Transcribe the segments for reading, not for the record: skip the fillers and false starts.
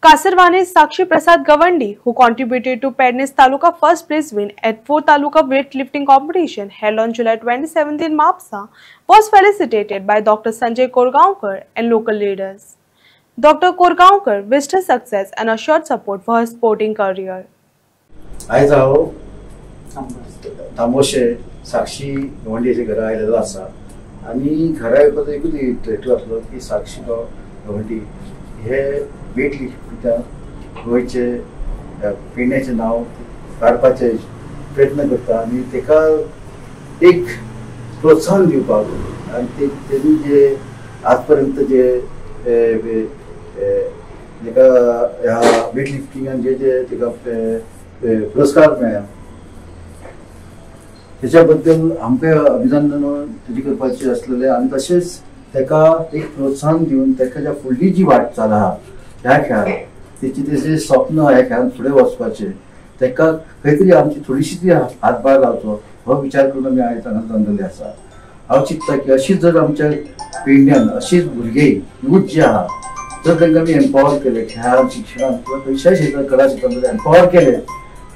Kasarwani Sakshi Prasad Gawandi, who contributed to Pednes Taluka first place win at 4th Taluka weightlifting competition held on July 27 in Mapsa, was felicitated by Dr. Sanjay Korgaonkar and local leaders. Dr. Korgaonkar wished her success and assured support for her sporting career. आज हांव तामोशे साक्षी गवंडीच्या घरा आयलेलो आसा आनी घरा येवपाचो एकूच हेतू आसलो की साक्षी गवंडी हे वेट लिफ्टिंगान गोंयचे पेडण्याचें नांव काडपाचे प्रयत्न करता आनी तेका एक प्रोत्साहन दिवपाक आनी तेणी जे आज पर्यंत जे तेका ह्या वेट लिफ्टिंगान जे तेका पुरस्कार मेळ्ळा त्याच्या बद्दल आमकां अभिनंदन तेजी करपाचें आसलेलें आनी तशेंच तेका एक प्रोत्साहन दिवन तेका ज्या फुडली जी वाटचाल आहा ह्या खेळांत तेजें स्वप्न ह्या खेळांत फुडें वचपाचें तेका खंय तरी आमची थोडीशी ती हातभार लावचो हो विचार करून आमी आयज हांगा जमलेले आसा. हांव चिंतता की अशीच जर आमच्या पेडण्यान अशीच भुरगे यूथ जे आहा जर तांकां आमी एम्पावर केले खेळांत शिक्षणांत किंवा खंयच्याय क्षेत्रांत कला क्षेत्रांत एम्पावर केले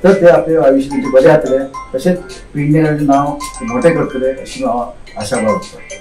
तर ते आपले आयुश्य बरें जातलें तशेंच पेडण्याचें नांव मोठें करतले अशी हांव आशा बाळगता.